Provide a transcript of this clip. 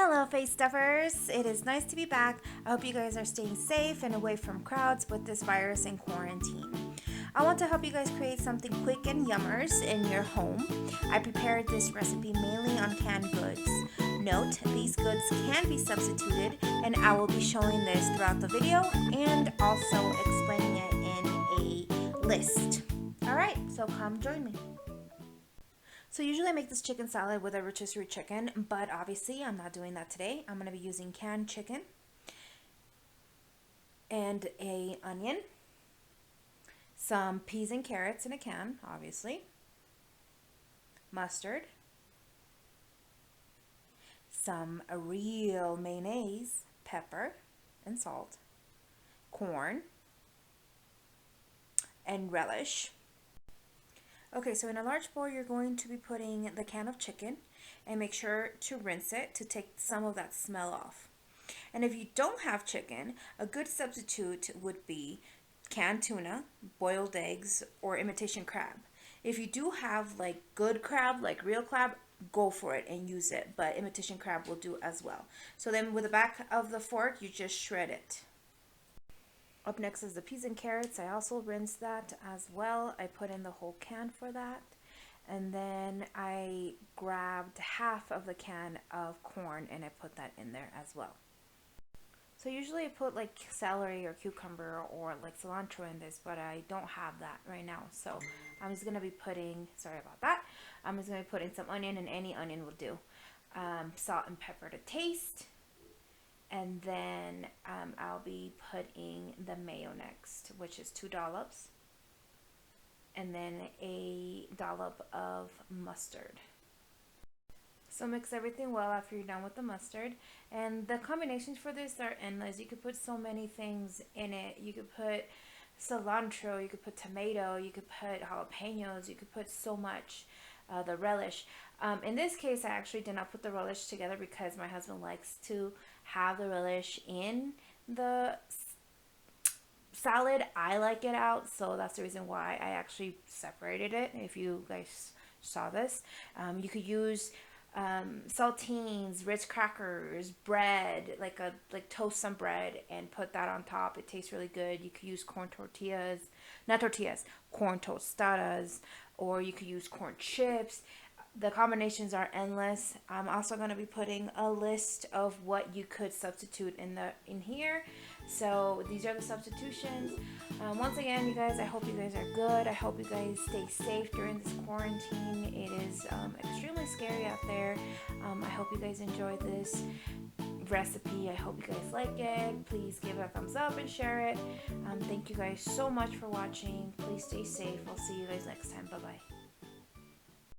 Hello, face stuffers. It is nice to be back. I hope you guys are staying safe and away from crowds with this virus and quarantine. I want to help you guys create something quick and yummers in your home. I prepared this recipe mainly on canned goods. Note, these goods can be substituted, and I will be showing this throughout the video and also explaining it in a list. Alright, so come join me. So usually I make this chicken salad with a rotisserie chicken, but obviously I'm not doing that today. I'm going to be using canned chicken and an onion, some peas and carrots in a can, obviously, mustard, some real mayonnaise, pepper and salt, corn, and relish. Okay, so in a large bowl, you're going to be putting the can of chicken and make sure to rinse it to take some of that smell off. And if you don't have chicken, a good substitute would be canned tuna, boiled eggs, or imitation crab. If you do have like good crab, like real crab, go for it and use it, but imitation crab will do as well. So then with the back of the fork, you just shred it. Up next is the peas and carrots. I also rinsed that as well. I put in the whole can for that. And then I grabbed half of the can of corn and I put that in there as well. So usually I put like celery or cucumber or like cilantro in this, but I don't have that right now. So I'm just going to be putting, sorry about that, I'm just going to be putting some onion, and any onion will do. Salt and pepper to taste. And then I'll be putting the mayo next, which is 2 dollops. And then a dollop of mustard. So mix everything well after you're done with the mustard. And the combinations for this are endless. You could put so many things in it. You could put cilantro, you could put tomato, you could put jalapenos, you could put so much. The relish. In this case, I actually did not put the relish together because my husband likes to have the relish in the salad. I like it out, so that's the reason why I actually separated it. If you guys saw this, you could use saltines, Ritz crackers, bread, like toast some bread and put that on top. It tastes really good. You could use corn tortillas, not tortillas, corn tostadas, or you could use corn chips. The combinations are endless. I'm also going to be putting a list of what you could substitute in here. So these are the substitutions. Once again, you guys, I hope you guys are good. I hope you guys stay safe during this quarantine. It is extremely scary out there. I hope you guys enjoy this recipe. I hope you guys like it. Please give it a thumbs up and share it. Thank you guys so much for watching. Please stay safe. I'll see you guys next time. Bye bye.